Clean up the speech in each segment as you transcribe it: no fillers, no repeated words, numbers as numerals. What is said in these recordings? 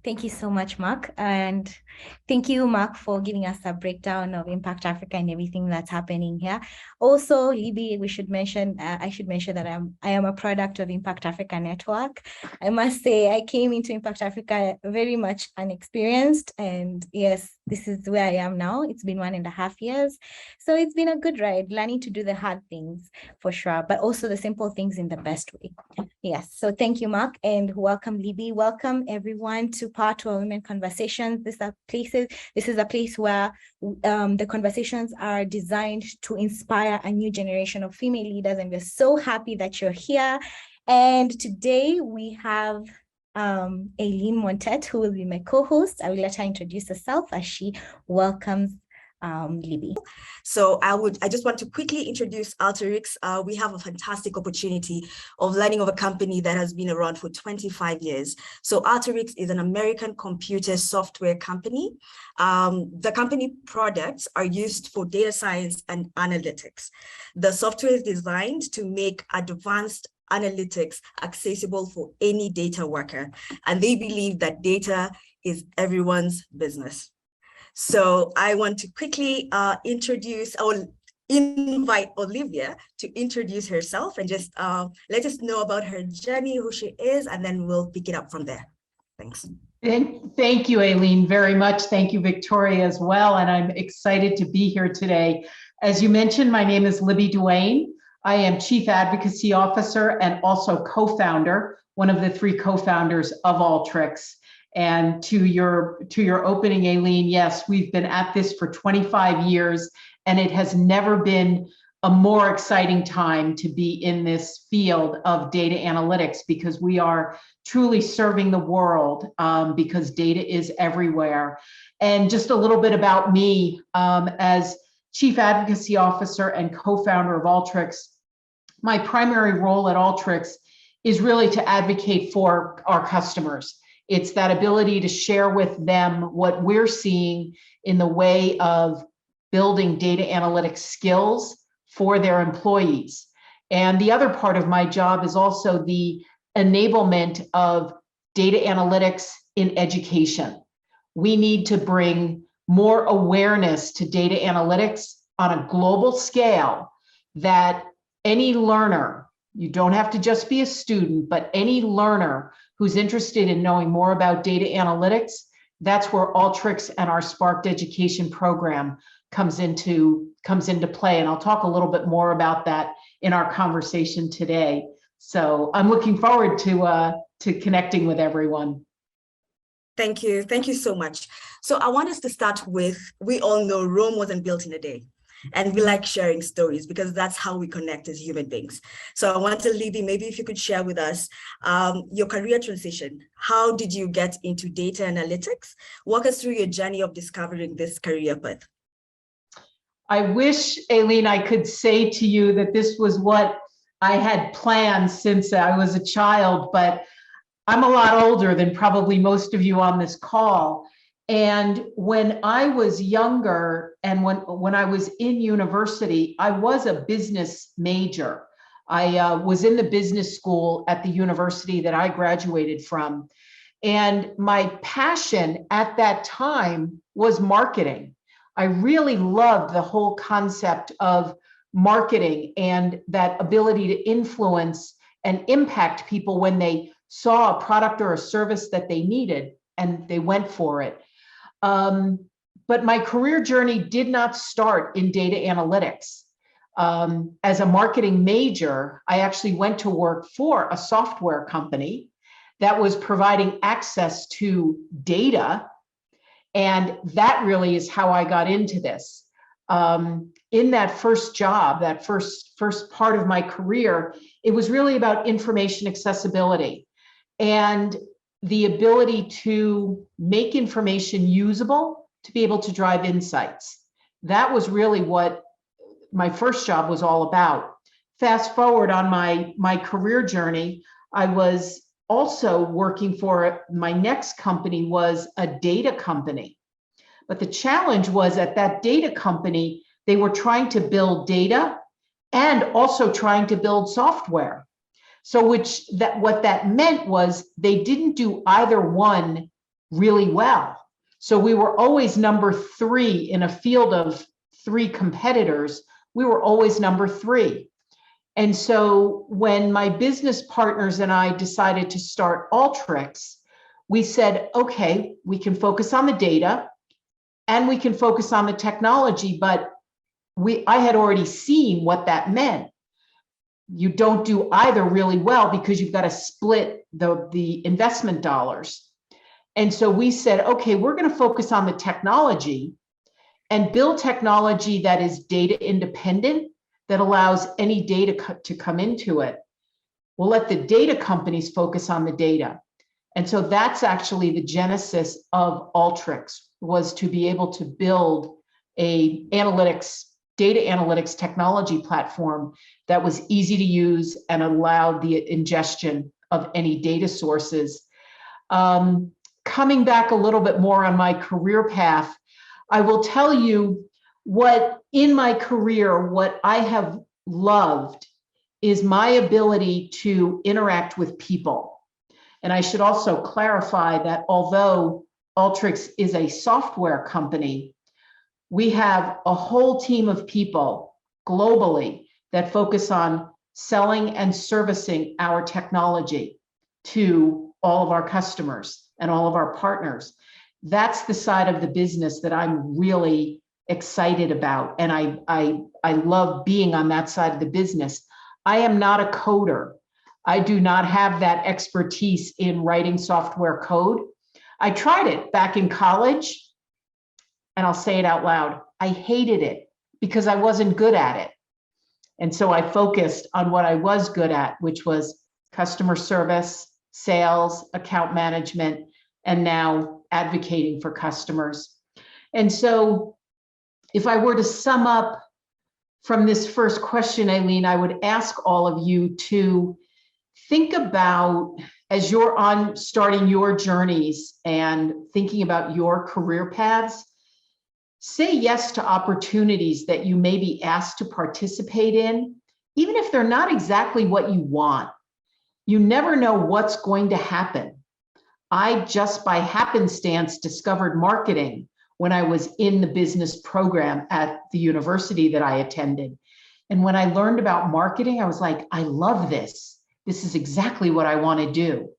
Thank you so much, Mark. And thank you, Mark, for giving us a breakdown of Impact Africa and everything that's happening here. Also, Libby, I should mention that I am a product of Impact Africa Network. I must say I came into Impact Africa very much unexperienced. And yes, this is where I am now. It's been 1.5 years. So it's been a good ride, learning to do the hard things for sure, but also the simple things in the best way. Yes. So thank you, Mark, and welcome, Libby. Welcome everyone to PTOW Women Conversations. This is a place where the conversations are designed to inspire a new generation of female leaders, and we're so happy that you're here. And today we have Aileen Montet, who will be my co-host. I will let her introduce herself as she welcomes Libby. So I just want to quickly introduce Alteryx. We have a fantastic opportunity of learning of a company that has been around for 25 years. So Alteryx is an American computer software company. The company products are used for data science and analytics. The software is designed to make advanced analytics accessible for any data worker. And they believe that data is everyone's business. So I want to quickly invite Olivia to introduce herself and just let us know about her journey, who she is, and then we'll pick it up from there. Thanks. Thank you, Aileen, very much. Thank you, Victoria, as well. And I'm excited to be here today. As you mentioned, my name is Libby Duane. I am Chief Advocacy Officer and also co-founder, one of the 3 co-founders of Alteryx. And to your opening, Aileen, yes, we've been at this for 25 years, and it has never been a more exciting time to be in this field of data analytics, because we are truly serving the world, because data is everywhere. And just a little bit about me, as Chief Advocacy Officer and co-founder of Alteryx, my primary role at Alteryx is really to advocate for our customers. It's that ability to share with them what we're seeing in the way of building data analytics skills for their employees. And the other part of my job is also the enablement of data analytics in education. We need to bring more awareness to data analytics on a global scale, that any learner, you don't have to just be a student, but any learner who's interested in knowing more about data analytics, that's where Alteryx and our Sparked Education program comes into play. And I'll talk a little bit more about that in our conversation today. So I'm looking forward to connecting with everyone. Thank you. Thank you so much. So I want us to start with, we all know Rome wasn't built in a day. And we like sharing stories because that's how we connect as human beings. So I want to, Libby, maybe if you could share with us your career transition. How did you get into data analytics? Walk us through your journey of discovering this career path. I wish, Aileen, I could say to you that this was what I had planned since I was a child, but I'm a lot older than probably most of you on this call. And when I was younger and when I was in university, I was a business major. I was in the business school at the university that I graduated from. And my passion at that time was marketing. I really loved the whole concept of marketing and that ability to influence and impact people when they saw a product or a service that they needed and they went for it. But my career journey did not start in data analytics. As a marketing major, I actually went to work for a software company that was providing access to data. And that really is how I got into this. In that first job, that first part of my career, it was really about information accessibility and the ability to make information usable to be able to drive insights. That was really what my first job was all about. Fast forward on my career journey, I was also working for, my next company was a data company. But the challenge was at that data company, they were trying to build data and also trying to build software. So what that meant was they didn't do either one really well. So we were always number 3 in a field of 3 competitors. We were always number 3. And so when my business partners and I decided to start Alteryx, we said, okay, we can focus on the data and we can focus on the technology, but I had already seen what that meant. You don't do either really well because you've got to split the investment dollars. And so we said, okay, we're going to focus on the technology and build technology that is data independent, that allows any data to come into it. We'll let the data companies focus on the data. And so that's actually the genesis of Alteryx, was to be able to build a data analytics technology platform that was easy to use and allowed the ingestion of any data sources. Coming back a little bit more on my career path, I will tell you what in my career, what I have loved is my ability to interact with people. And I should also clarify that although Alteryx is a software company, we have a whole team of people globally that focus on selling and servicing our technology to all of our customers and all of our partners. That's the side of the business that I'm really excited about. And I love being on that side of the business. I am not a coder. I do not have that expertise in writing software code. I tried it back in college, and I'll say it out loud. I hated it because I wasn't good at it. And so I focused on what I was good at, which was customer service, sales, account management, and now advocating for customers. And so if I were to sum up from this first question, Aileen, I would ask all of you to think about, as you're on starting your journeys and thinking about your career paths, say yes to opportunities that you may be asked to participate in, even if they're not exactly what you want. You never know what's going to happen. I just by happenstance discovered marketing when I was in the business program at the university that I attended. And when I learned about marketing, I was like, I love this. This is exactly what I want to do.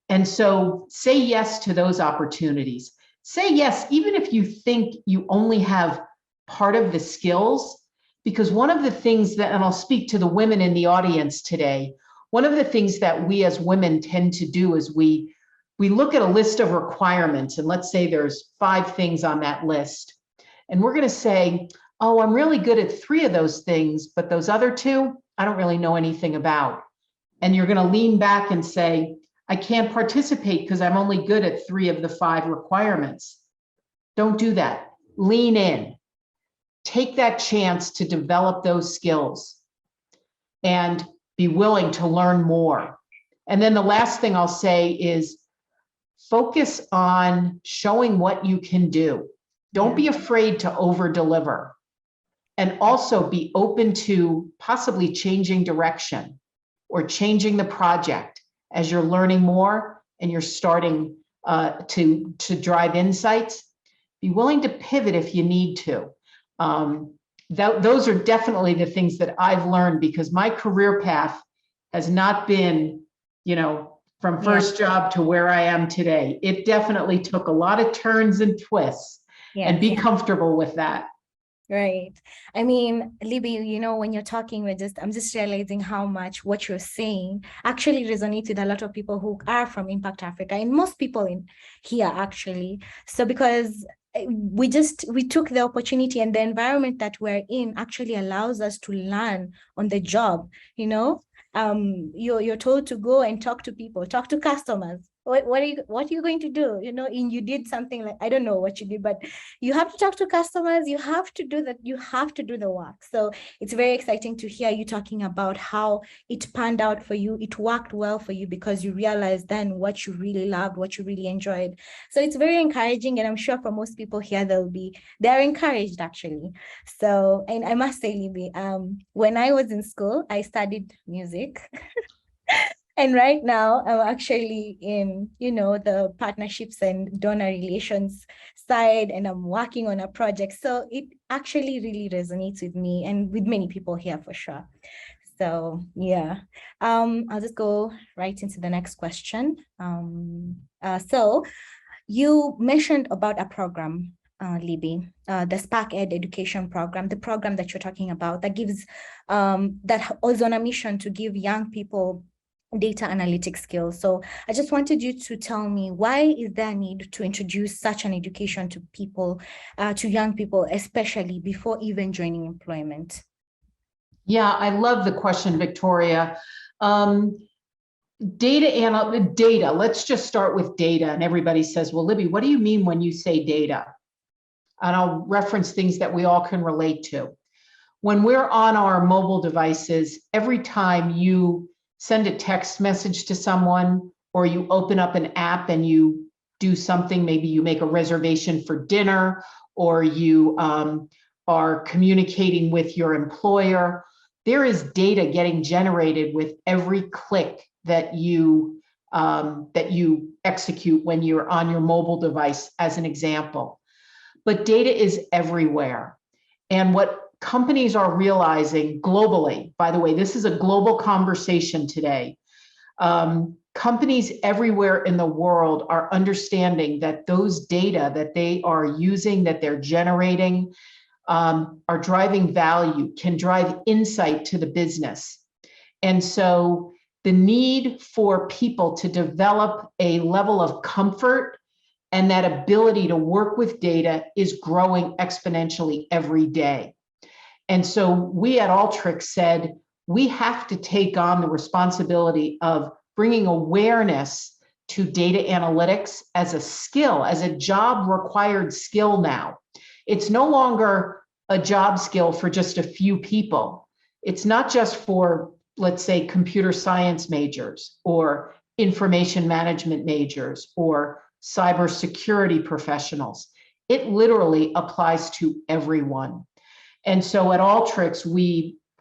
And so say yes to those opportunities. Say yes, even if you think you only have part of the skills, because one of the things that, and I'll speak to the women in the audience today, one of the things that we as women tend to do is we look at a list of requirements, and let's say there's 5 things on that list. And we're going to say, oh, I'm really good at 3 of those things, but those other 2, I don't really know anything about. And you're going to lean back and say, I can't participate because I'm only good at 3 of the 5 requirements. Don't do that. Lean in. Take that chance to develop those skills and be willing to learn more. And then the last thing I'll say is focus on showing what you can do. Don't be afraid to over-deliver. And also be open to possibly changing direction or changing the project as you're learning more and you're starting to drive insights. Be willing to pivot if you need to. Those are definitely the things that I've learned, because my career path has not been, from first job to where I am today. It definitely took a lot of turns and twists, and be comfortable with that. Right. I mean, Libby, when you're talking, I'm just realizing how much what you're saying actually resonates with a lot of people who are from Impact Africa, and most people in here actually. So because we took the opportunity, and the environment that we're in actually allows us to learn on the job. You're told to go and talk to people, talk to customers. What are you going to do? And you did something like, I don't know what you did, but you have to talk to customers. You have to do that. You have to do the work. So it's very exciting to hear you talking about how it panned out for you. It worked well for you because you realized then what you really loved, what you really enjoyed. So it's very encouraging. And I'm sure for most people here, they're encouraged actually. So, and I must say, Libby, when I was in school, I studied music. And right now, I'm actually in, the partnerships and donor relations side, and I'm working on a project. So it actually really resonates with me and with many people here for sure. So yeah, I'll just go right into the next question. So you mentioned about a program, Libby, the Spark Ed education program, the program that you're talking about that gives, that was on a mission to give young people data analytics skills. So I just wanted you to tell me, why is there a need to introduce such an education to people, to young people, especially before even joining employment? Yeah, I love the question, Victoria. Data, let's just start with data. And everybody says, well, Libby, what do you mean when you say data? And I'll reference things that we all can relate to. When we're on our mobile devices, every time you send a text message to someone, or you open up an app and you do something, maybe you make a reservation for dinner, or you are communicating with your employer, there is data getting generated with every click that you execute when you're on your mobile device, as an example. But data is everywhere. And what companies are realizing globally, by the way, this is a global conversation today. Companies everywhere in the world are understanding that those data that they are using, that they're generating, are driving value, can drive insight to the business. And so the need for people to develop a level of comfort and that ability to work with data is growing exponentially every day. And so we at Alteryx said, we have to take on the responsibility of bringing awareness to data analytics as a skill, as a job required skill now. It's no longer a job skill for just a few people. It's not just for, let's say, computer science majors or information management majors or cybersecurity professionals. It literally applies to everyone. And so at Alteryx,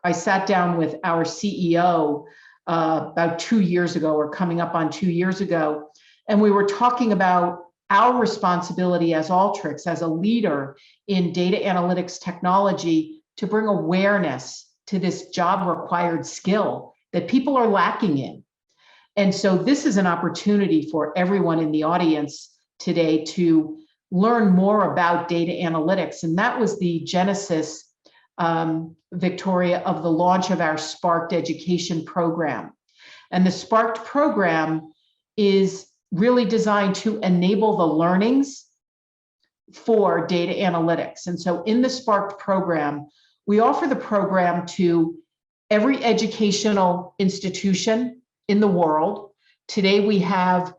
I sat down with our CEO about 2 years ago, or coming up on 2 years ago, and we were talking about our responsibility as Alteryx, as a leader in data analytics technology, to bring awareness to this job required skill that people are lacking in. And so this is an opportunity for everyone in the audience today to learn more about data analytics. And that was the genesis, Victoria, of the launch of our Sparked Education program. And the Sparked program is really designed to enable the learnings for data analytics. And so in the Sparked program, we offer the program to every educational institution in the world. Today, we have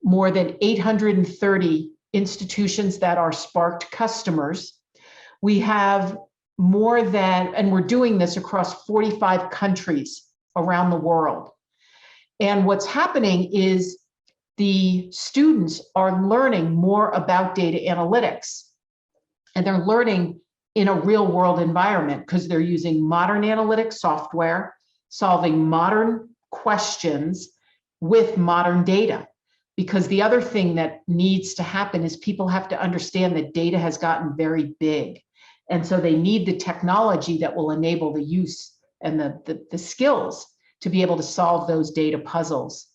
more than 830 institutions that are Sparked customers. We have more than, and we're doing this across 45 countries around the world. And what's happening is the students are learning more about data analytics, and they're learning in a real world environment because they're using modern analytics software, solving modern questions with modern data. Because the other thing that needs to happen is people have to understand that data has gotten very big. And so they need the technology that will enable the use and the skills to be able to solve those data puzzles.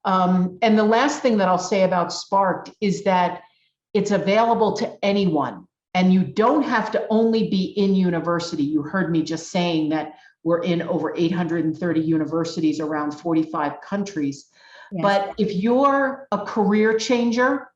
And the last thing that I'll say about Sparked is that it's available to anyone. And you don't have to only be in university. You heard me just saying that we're in over 830 universities around 45 countries. Yes. But if you're a career changer,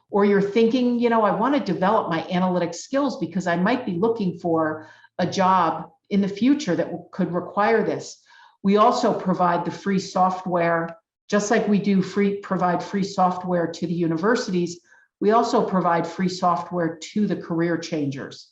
or you're thinking, I want to develop my analytics skills because I might be looking for a job in the future that could require this. We also provide the free software, just like we do provide free software to the universities. We also provide free software to the career changers.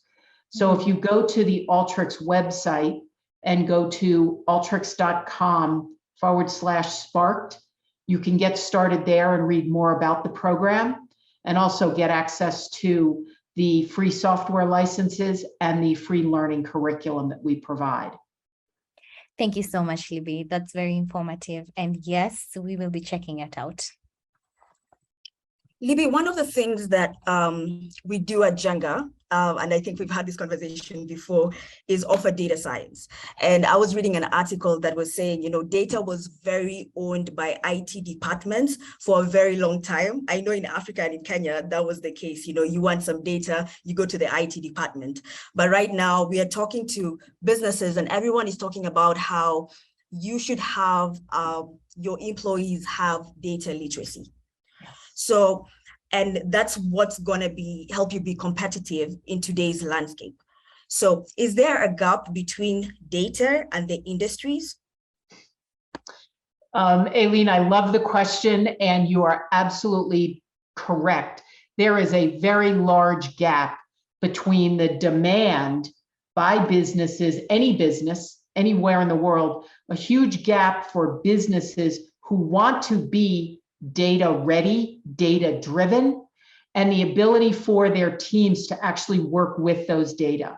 So if you go to the Alteryx website and go to alteryx.com/sparked, you can get started there and read more about the program, and also get access to the free software licenses and the free learning curriculum that we provide. Thank you so much, Libby. That's very informative. And yes, we will be checking it out. Libby, one of the things that we do at Jenga, and I think we've had this conversation before, is offer data science. And I was reading an article that was saying, data was very owned by IT departments for a very long time. I know in Africa and in Kenya, that was the case. You want some data, you go to the IT department. But right now we are talking to businesses and everyone is talking about how you should have your employees have data literacy. So, and that's what's going to help you be competitive in today's landscape. So is there a gap between data and the industries? Aileen, I love the question, and you are absolutely correct. There is a very large gap between the demand by businesses, any business, anywhere in the world, a huge gap for businesses who want to be data ready, data driven, and the ability for their teams to actually work with those data.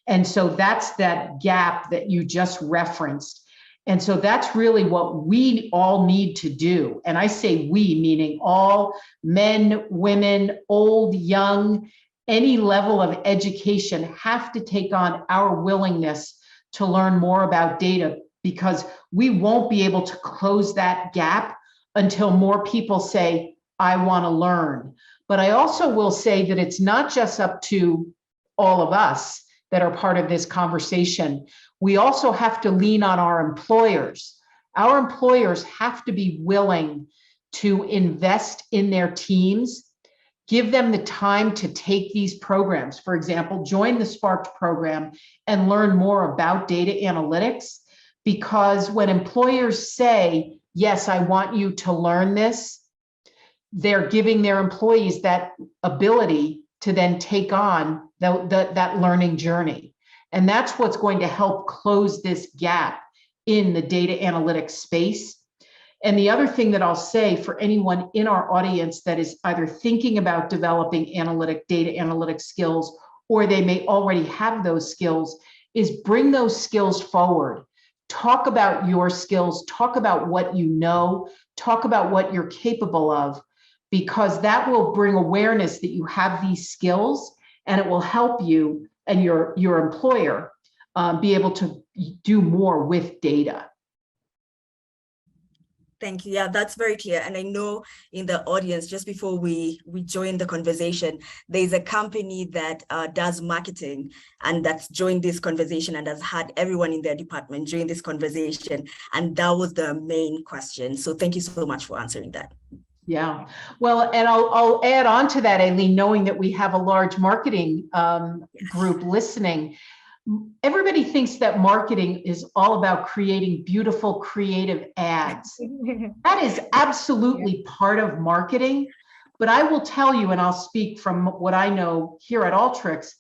And so that's that gap that you just referenced. And so that's really what we all need to do. And I say we, meaning all men, women, old, young, any level of education have to take on our willingness to learn more about data, because we won't be able to close that gap until more people say, I want to learn. But I also will say that it's not just up to all of us that are part of this conversation. We also have to lean on our employers. Our employers have to be willing to invest in their teams, give them the time to take these programs. For example, join the Sparked program and learn more about data analytics, because when employers say, yes, I want you to learn this, they're giving their employees that ability to then take on that learning journey. And that's what's going to help close this gap in the data analytics space. And the other thing that I'll say for anyone in our audience that is either thinking about developing data analytics skills, or they may already have those skills, is bring those skills forward. Talk about your skills, talk about what you know, talk about what you're capable of, because that will bring awareness that you have these skills, and it will help you and your employer be able to do more with data. Thank you. Yeah, that's very clear. And I know in the audience, just before we join the conversation, there's a company that does marketing and that's joined this conversation and has had everyone in their department join this conversation. And that was the main question. So thank you so much for answering that. Yeah, well, and I'll add on to that, Aileen, knowing that we have a large marketing group listening. Everybody thinks that marketing is all about creating beautiful, creative ads. That is absolutely part of marketing. But I will tell you, and I'll speak from what I know here at Alteryx,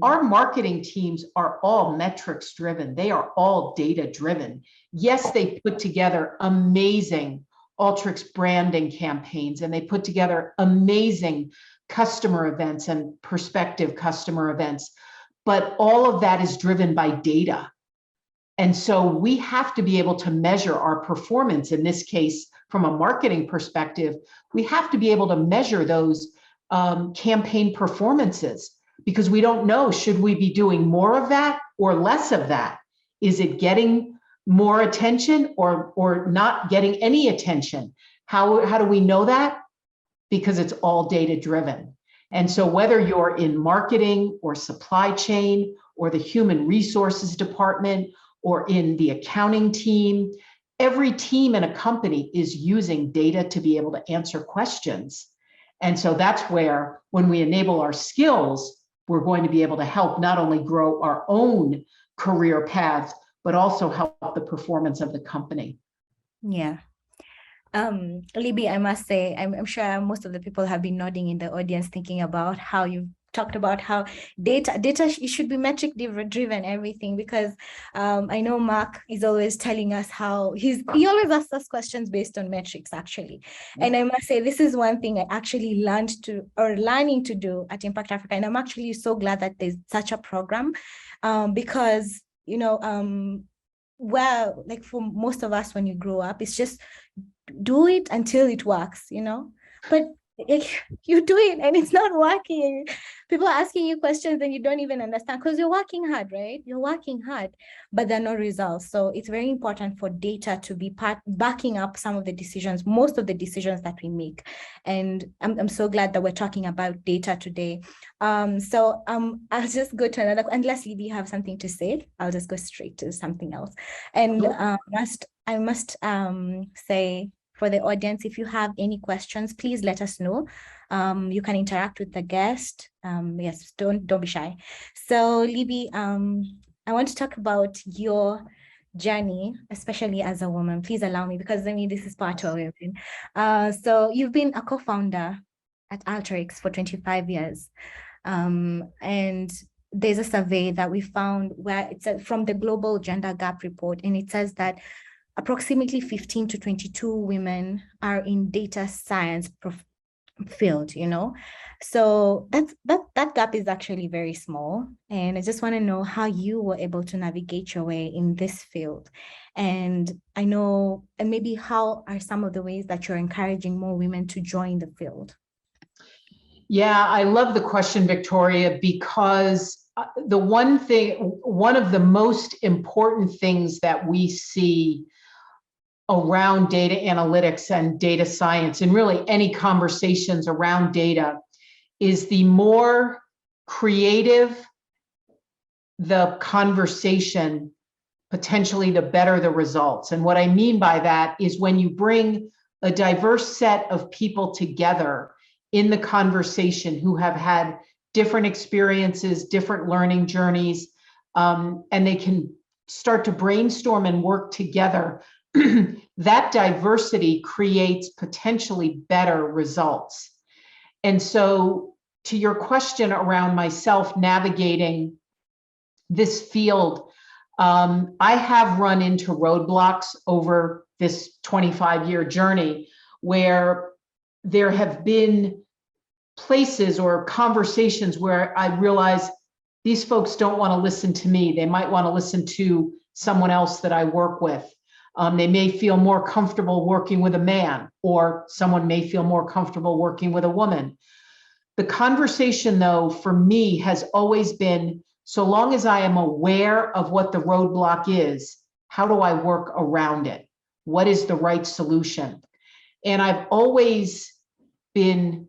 our marketing teams are all metrics driven. They are all data driven. Yes, they put together amazing Alteryx branding campaigns, and they put together amazing customer events and prospective customer events. But all of that is driven by data. And so we have to be able to measure our performance. In this case, from a marketing perspective, we have to be able to measure those campaign performances, because we don't know, should we be doing more of that or less of that? Is it getting more attention or not getting any attention? How do we know that? Because it's all data driven. And so whether you're in marketing or supply chain or the human resources department or in the accounting team, every team in a company is using data to be able to answer questions. And so that's where, when we enable our skills, we're going to be able to help not only grow our own career paths, but also help the performance of the company. Yeah. Libby, I must say, I'm sure most of the people have been nodding in the audience, thinking about how you talked about how data should be metric driven, everything, because I know Mark is always telling us how he always asks us questions based on metrics, actually. Yeah. And I must say, this is one thing I actually learning to do at Impact Africa. And I'm actually so glad that there's such a program, because, well, like for most of us, when you grow up, it's just do it until it works, but like, you do it and it's not working. People are asking you questions and you don't even understand because you're working hard, right? You're working hard, but there are no results. So it's very important for data to be backing up some of the decisions, most of the decisions that we make. And I'm so glad that we're talking about data today. So I'll just go to another, unless Libby, you have something to say, I'll just go straight to something else. And I must say, for the audience, if you have any questions, please let us know. You can interact with the guest. Yes, don't be shy. So Libby, I want to talk about your journey, especially as a woman. Please allow me, because this is part of it. So you've been a co-founder at Alteryx for 25 years. And there's a survey that we found where it's from the Global Gender Gap Report, and it says that approximately 15 to 22 women are in data science field, So that gap is actually very small. And I just want to know how you were able to navigate your way in this field. And I know, and maybe how are some of the ways that you're encouraging more women to join the field? Yeah, I love the question, Victoria, because one of the most important things that we see around data analytics and data science, and really any conversations around data, is the more creative the conversation, potentially the better the results. And what I mean by that is when you bring a diverse set of people together in the conversation who have had different experiences, different learning journeys, and they can start to brainstorm and work together, that diversity creates potentially better results. And so to your question around myself navigating this field, I have run into roadblocks over this 25-year journey where there have been places or conversations where I realize these folks don't want to listen to me. They might want to listen to someone else that I work with. They may feel more comfortable working with a man, or someone may feel more comfortable working with a woman. The conversation, though, for me has always been, so long as I am aware of what the roadblock is, how do I work around it? What is the right solution? And I've always been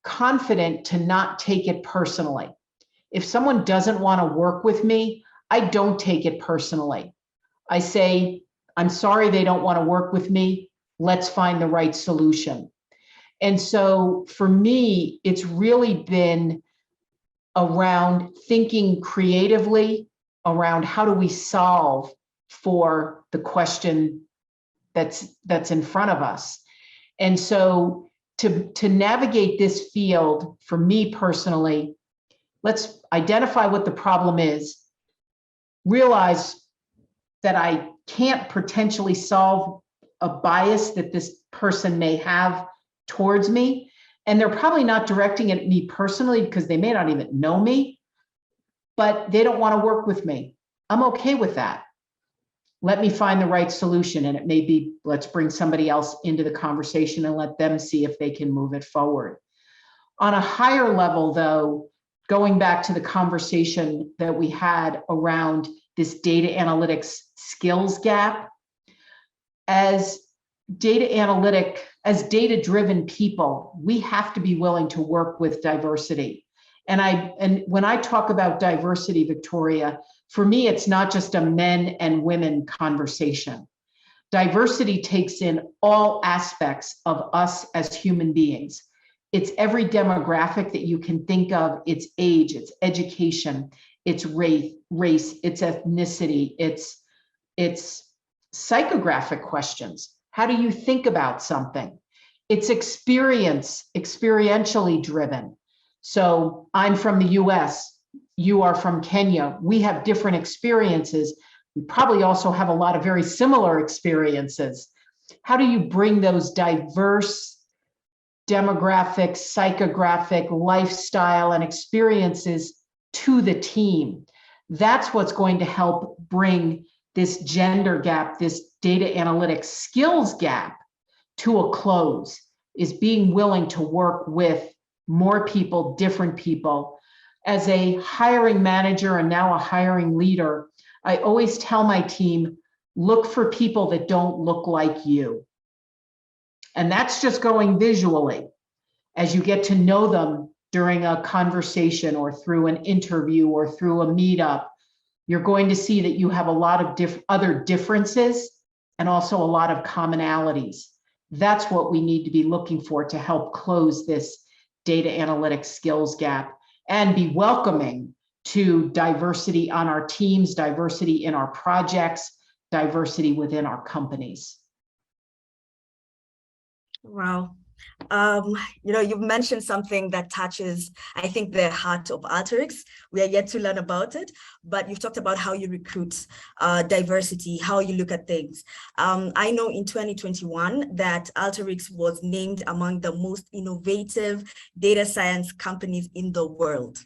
confident to not take it personally. If someone doesn't want to work with me, I don't take it personally. I say, I'm sorry they don't want to work with me. Let's find the right solution. And so for me, it's really been around thinking creatively around how do we solve for the question that's in front of us. And so to navigate this field, for me personally, let's identify what the problem is, realize that I can't potentially solve a bias that this person may have towards me. And they're probably not directing it at me personally because they may not even know me, but they don't want to work with me. I'm okay with that. Let me find the right solution. And it may be, let's bring somebody else into the conversation and let them see if they can move it forward. On a higher level, though, going back to the conversation that we had around this data analytics skills gap, as data-driven people, we have to be willing to work with diversity. And when I talk about diversity, Victoria, for me, it's not just a men and women conversation. Diversity takes in all aspects of us as human beings. It's every demographic that you can think of. It's age, it's education, it's race, it's ethnicity, it's psychographic questions. How do you think about something? It's experientially driven. So I'm from the US, you are from Kenya. We have different experiences. We probably also have a lot of very similar experiences. How do you bring those diverse demographic, psychographic, lifestyle, and experiences to the team? That's what's going to help bring this gender gap, this data analytics skills gap to a close, is being willing to work with more people, different people. As a hiring manager and now a hiring leader, I always tell my team, look for people that don't look like you. And that's just going visually. As you get to know them during a conversation or through an interview or through a meetup, you're going to see that you have a lot of other differences and also a lot of commonalities. That's what we need to be looking for to help close this data analytics skills gap and be welcoming to diversity on our teams, diversity in our projects, diversity within our companies. Wow. You've mentioned something that touches, I think, the heart of Alteryx. We are yet to learn about it, but you've talked about how you recruit diversity, how you look at things. I know in 2021 that Alteryx was named among the most innovative data science companies in the world.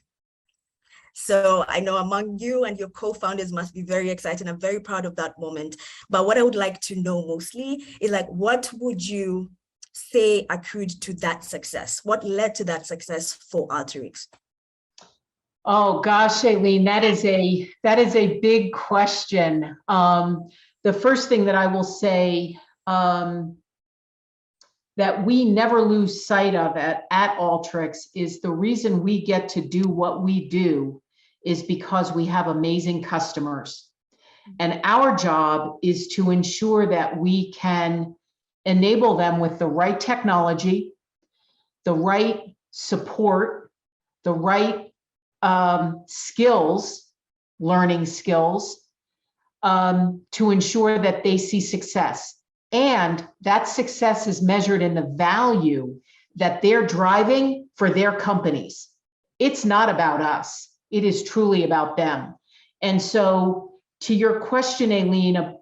So I know among you and your co-founders must be very excited. I'm very proud of that moment. But what I would like to know mostly is, like, what would you say accrued to that success? What led to that success for Alteryx? Oh gosh, Aileen, that is a big question. The first thing that I will say that we never lose sight of at Alteryx is the reason we get to do what we do is because we have amazing customers. And our job is to ensure that we can enable them with the right technology, the right support, the right skills, learning skills, to ensure that they see success. And that success is measured in the value that they're driving for their companies. It's not about us. It is truly about them. And so to your question, Aileen,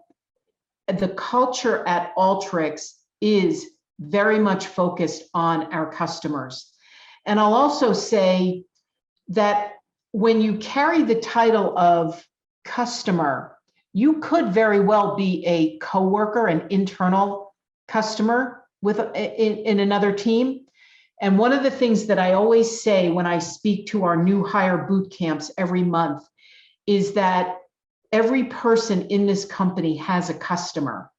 the culture at Alteryx is very much focused on our customers. And I'll also say that when you carry the title of customer, you could very well be a coworker, an internal customer in another team. And one of the things that I always say when I speak to our new hire boot camps every month is that every person in this company has a customer.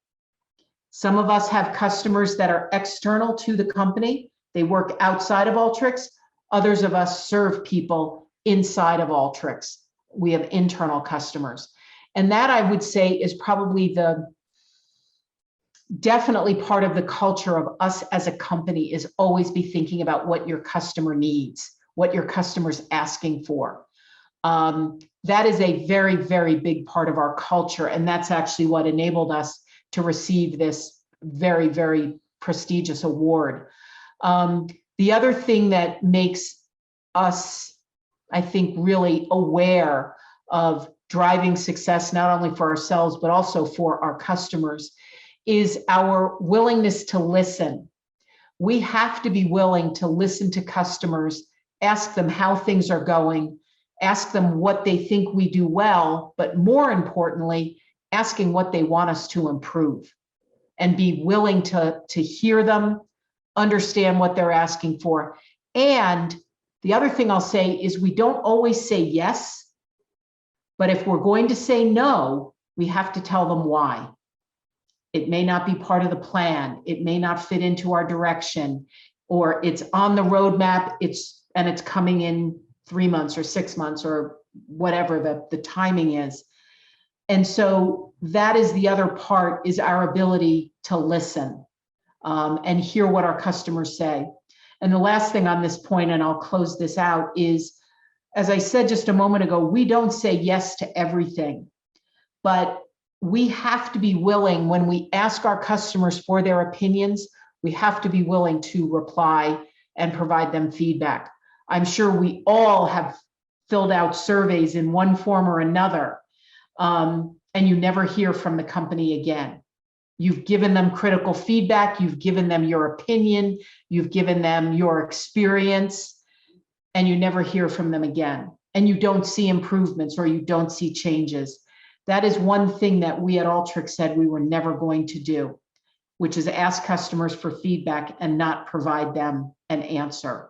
Some of us have customers that are external to the company. They work outside of Alteryx. Others of us serve people inside of Alteryx. We have internal customers. And that, I would say, is probably definitely part of the culture of us as a company, is always be thinking about what your customer needs, what your customer's asking for. That is a very, very big part of our culture. And that's actually what enabled us to receive this very, very prestigious award. The other thing that makes us, I think, really aware of driving success, not only for ourselves, but also for our customers, is our willingness to listen. We have to be willing to listen to customers, ask them how things are going, ask them what they think we do well, but more importantly, asking what they want us to improve, and be willing to hear them, understand what they're asking for. And the other thing I'll say is we don't always say yes, but if we're going to say no, we have to tell them why. It may not be part of the plan. It may not fit into our direction, or it's on the roadmap, it's coming in 3 months or 6 months or whatever the timing is. And so that is the other part, is our ability to listen and hear what our customers say. And the last thing on this point, and I'll close this out, is, as I said just a moment ago, we don't say yes to everything, but we have to be willing, when we ask our customers for their opinions, we have to be willing to reply and provide them feedback. I'm sure we all have filled out surveys in one form or another, and you never hear from the company again. You've given them critical feedback, you've given them your opinion, you've given them your experience, and you never hear from them again. And you don't see improvements, or you don't see changes. That is one thing that we at Alteryx said we were never going to do, which is ask customers for feedback and not provide them an answer.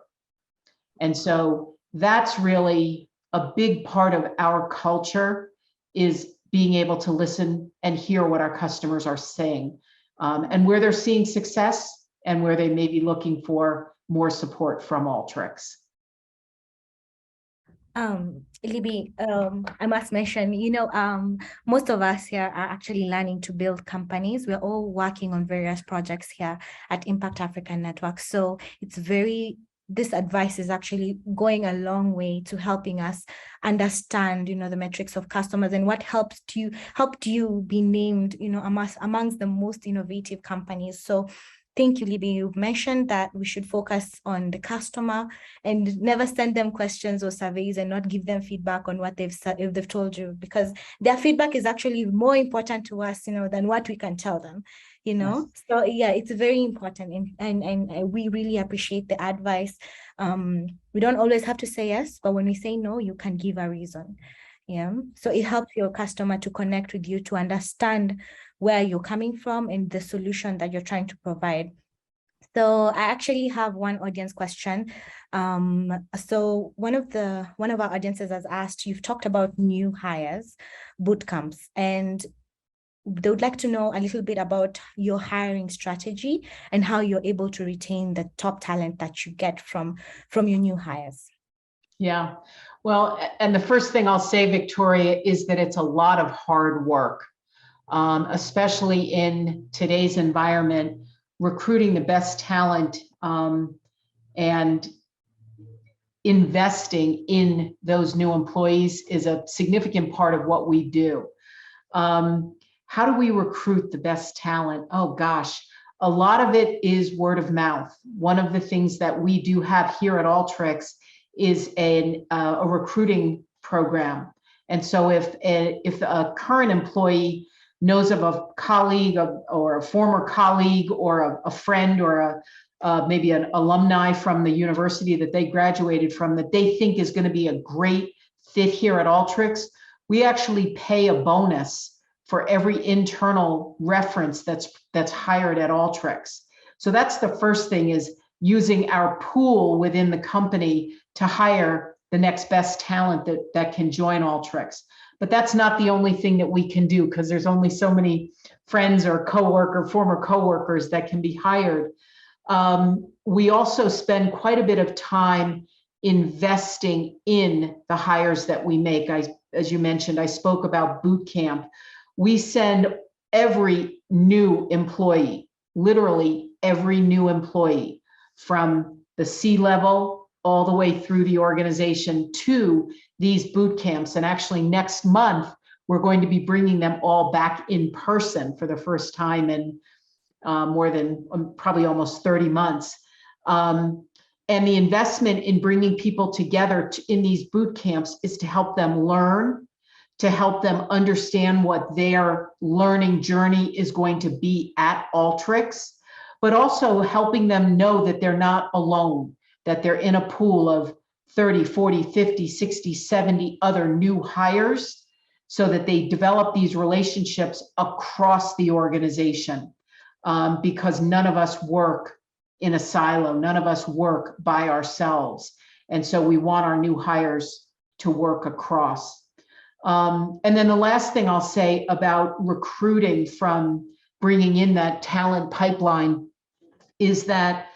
And so that's really a big part of our culture, is being able to listen and hear what our customers are saying, and where they're seeing success and where they may be looking for more support from Alteryx. Libby, I must mention, most of us here are actually learning to build companies. We're all working on various projects here at Impact Africa Network. So this advice is actually going a long way to helping us understand, the metrics of customers and what helped you be named, amongst the most innovative companies. So thank you, Libby. You've mentioned that we should focus on the customer and never send them questions or surveys and not give them feedback on what they've said, if they've told you, because their feedback is actually more important to us, than what we can tell them, Yes. So yeah, it's very important, and we really appreciate the advice. We don't always have to say yes, but when we say no, you can give a reason. Yeah, so it helps your customer to connect with you, to understand where you're coming from and the solution that you're trying to provide. So I actually have one audience question. So one of our audiences has asked, you've talked about new hires, boot camps, and they would like to know a little bit about your hiring strategy and how you're able to retain the top talent that you get from your new hires. Yeah, well, and the first thing I'll say, Victoria, is that it's a lot of hard work, especially in today's environment. Recruiting the best talent and investing in those new employees is a significant part of what we do. How do we recruit the best talent? Oh gosh, a lot of it is word of mouth. One of the things that we do have here at Alteryx is a recruiting program. And so if a current employee knows of a colleague or a former colleague or a friend or maybe an alumni from the university that they graduated from that they think is going to be a great fit here at Alteryx, we actually pay a bonus for every internal reference that's hired at Alteryx. So that's the first thing, is using our pool within the company to hire the next best talent that can join Alteryx. But that's not the only thing that we can do, because there's only so many friends or former coworkers that can be hired. We also spend quite a bit of time investing in the hires that we make. As you mentioned, I spoke about boot camp. We send every new employee, literally every new employee, from the C-level all the way through the organization to these boot camps. And actually next month, we're going to be bringing them all back in person for the first time in more than probably almost 30 months. And the investment in bringing people together in these boot camps is to help them learn, to help them understand what their learning journey is going to be at Alteryx, but also helping them know that they're not alone, that they're in a pool of 30, 40, 50, 60, 70 other new hires, so that they develop these relationships across the organization, because none of us work in a silo, none of us work by ourselves. And so we want our new hires to work across. And then the last thing I'll say about recruiting from bringing in that talent pipeline is that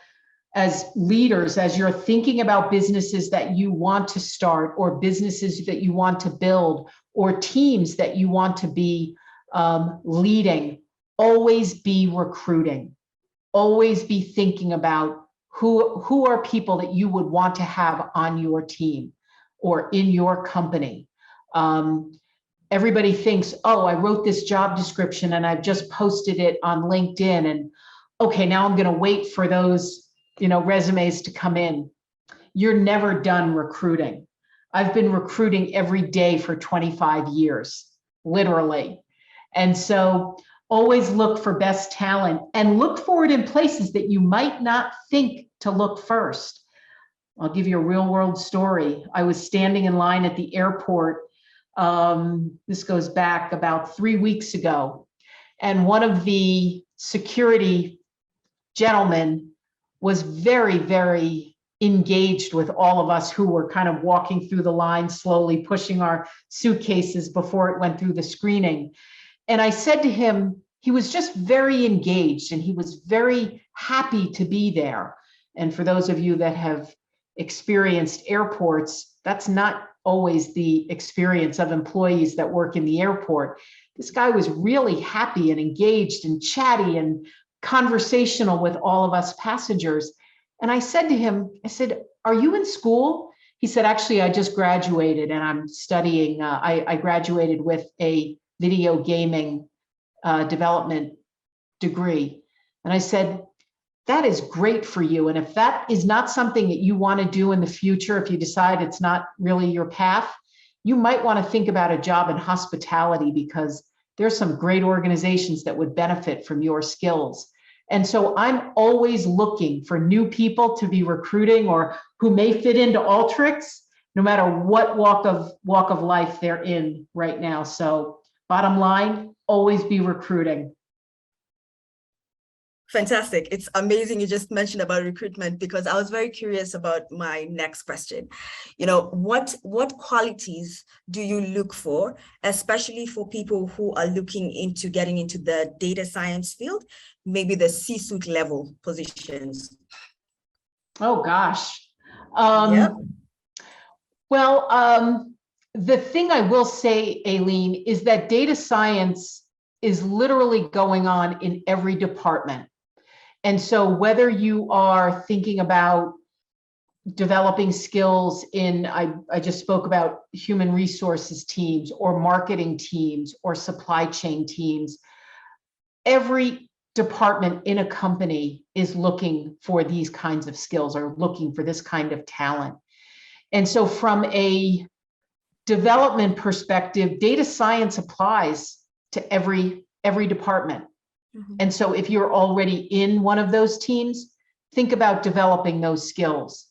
as leaders, as you're thinking about businesses that you want to start, or businesses that you want to build, or teams that you want to be leading, always be recruiting. Always be thinking about who are people that you would want to have on your team or in your company. Everybody thinks, oh, I wrote this job description and I've just posted it on LinkedIn, and okay, now I'm going to wait for those resumes to come in. You're never done recruiting. I've been recruiting every day for 25 years, literally. And so always look for best talent and look for it in places that you might not think to look first. I'll give you a real world story. I was standing in line at the airport This goes back about 3 weeks ago. And one of the security gentlemen was very, very engaged with all of us who were kind of walking through the line, slowly pushing our suitcases before it went through the screening. And I said to him, he was just very engaged and he was very happy to be there. And for those of you that have experienced airports, that's not always the experience of employees that work in the airport. This guy was really happy and engaged and chatty and conversational with all of us passengers. And I said to him, I said, "Are you in school?" He said, "Actually, I just graduated and I'm studying. I graduated with a video gaming development degree." And I said, "That is great for you. And if that is not something that you want to do in the future, if you decide it's not really your path, you might want to think about a job in hospitality because there's some great organizations that would benefit from your skills." And so I'm always looking for new people to be recruiting or who may fit into Alteryx, no matter what walk of life they're in right now. So bottom line, always be recruiting. Fantastic. It's amazing you just mentioned about recruitment because I was very curious about my next question. You know, what qualities do you look for, especially for people who are looking into getting into the data science field, maybe the C-suite level positions? Oh, gosh. Yep. Well, the thing I will say, Aileen, is that data science is literally going on in every department. And so whether you are thinking about developing skills in, I just spoke about human resources teams or marketing teams or supply chain teams, every department in a company is looking for these kinds of skills or looking for this kind of talent. And so from a development perspective, data science applies to every department. And so if you're already in one of those teams, think about developing those skills.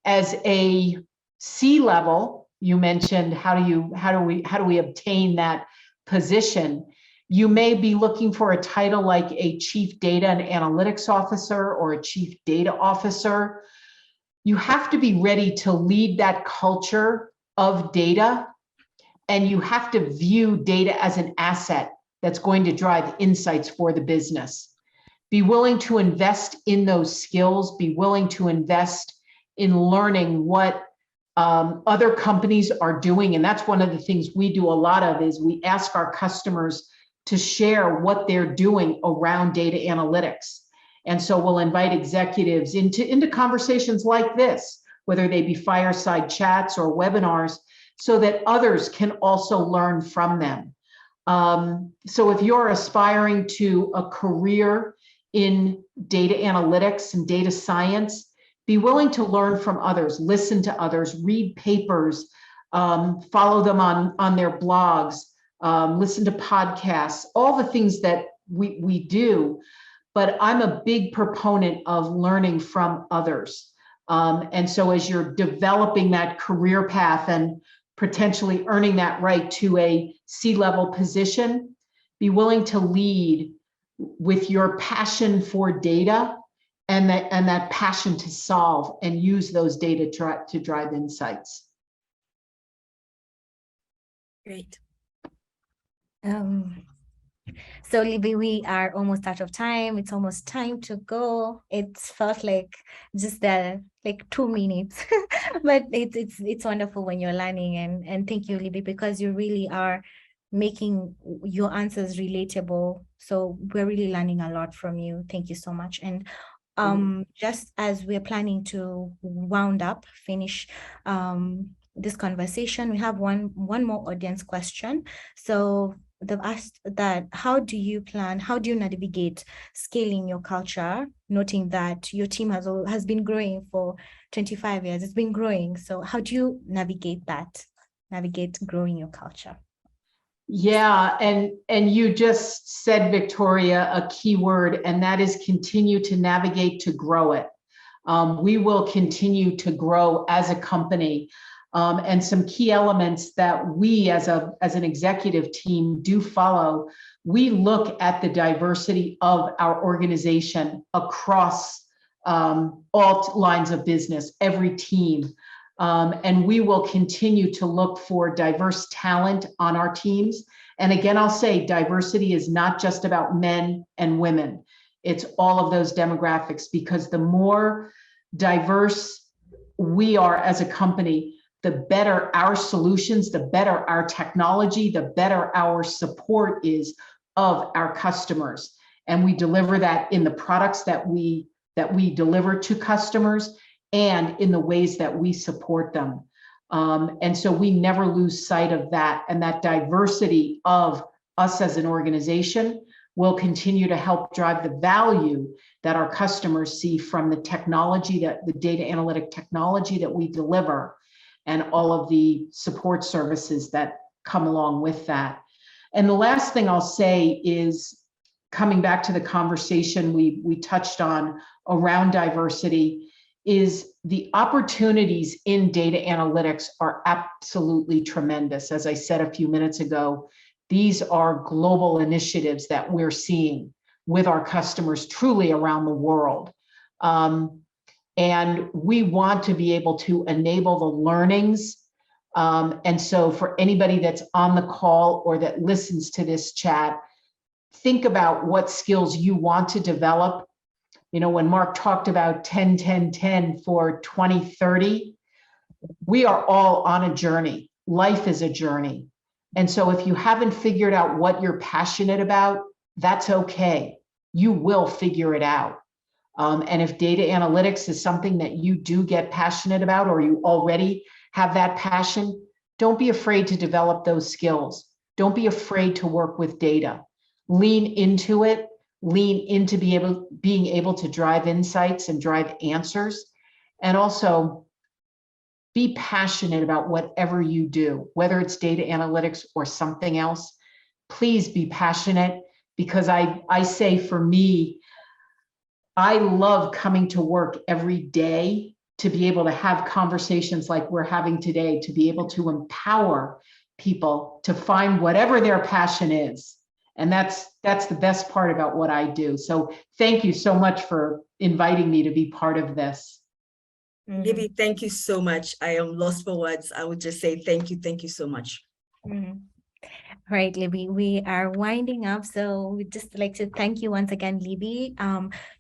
As a C-level, you mentioned how do we obtain that position? You may be looking for a title like a Chief Data and Analytics Officer or a Chief Data Officer. You have to be ready to lead that culture of data, and you have to view data as an asset that's going to drive insights for the business. Be willing to invest in those skills, be willing to invest in learning what other companies are doing. And that's one of the things we do a lot of is we ask our customers to share what they're doing around data analytics. And so we'll invite executives into conversations like this, whether they be fireside chats or webinars, so that others can also learn from them. So if you're aspiring to a career in data analytics and data science, be willing to learn from others, listen to others, read papers, follow them on their blogs, listen to podcasts, all the things that we do. But I'm a big proponent of learning from others. And so as you're developing that career path and potentially earning that right to a C-level position, be willing to lead with your passion for data and that passion to solve and use those data to drive insights. Great. So Libby, we are almost out of time. It's almost time to go. It's felt like just like 2 minutes, but it's wonderful when you're learning, and thank you, Libby, because you really are making your answers relatable. So we're really learning a lot from you. Thank you so much. And just as we're planning to finish this conversation, we have one more audience question. So they've asked that how do you navigate scaling your culture, noting that your team has been growing for 25 years, it's been growing. So how do you navigate growing your culture? Yeah, and you just said, Victoria, a key word, and that is continue to navigate to grow it. We will continue to grow as a company. and some key elements that we as an executive team do follow. We look at the diversity of our organization across all lines of business, every team. And we will continue to look for diverse talent on our teams. And again, I'll say diversity is not just about men and women. It's all of those demographics, because the more diverse we are as a company, the better our solutions, the better our technology, the better our support is of our customers. And we deliver that in the products that we deliver to customers and in the ways that we support them. And so we never lose sight of that, and that diversity of us as an organization will continue to help drive the value that our customers see from the technology, that the data analytic technology that we deliver, and all of the support services that come along with that. And the last thing I'll say is, coming back to the conversation we touched on around diversity, is the opportunities in data analytics are absolutely tremendous. As I said a few minutes ago, these are global initiatives that we're seeing with our customers truly around the world. And we want to be able to enable the learnings. And so for anybody that's on the call or that listens to this chat, think about what skills you want to develop. You know, when Mark talked about 10, 10, 10 for 2030, we are all on a journey. Life is a journey. And so if you haven't figured out what you're passionate about, that's okay. You will figure it out. And if data analytics is something that you do get passionate about, or you already have that passion, don't be afraid to develop those skills. Don't be afraid to work with data. Lean into it. Lean into being able to drive insights and drive answers. And also be passionate about whatever you do, whether it's data analytics or something else. Please be passionate, because I say, for me, I love coming to work every day to be able to have conversations like we're having today, to be able to empower people to find whatever their passion is. And that's the best part about what I do. So thank you so much for inviting me to be part of this. Libby, thank you so much. I am lost for words. I would just say thank you so much. All right, Libby, we are winding up. So we'd just like to thank you once again, Libby.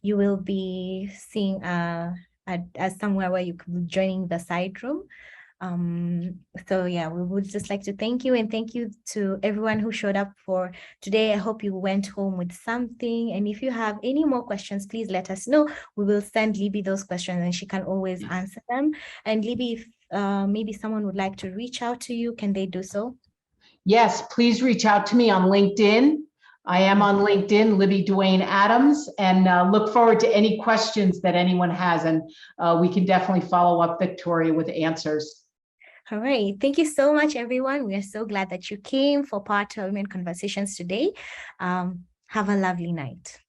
You will be seeing as somewhere where you could be joining the side room. So yeah, we would just like to thank you, and thank you to everyone who showed up for today. I hope you went home with something, and if you have any more questions, please let us know. We will send Libby those questions and she can always answer them. And Libby, if maybe someone would like to reach out to you, can they do so? Yes, please reach out to me on LinkedIn. I am on LinkedIn, Libby Duane Adams, and look forward to any questions that anyone has, and we can definitely follow up, Victoria, with answers. All right. Thank you so much, everyone. We are so glad that you came for Part of Women Conversations today. Have a lovely night.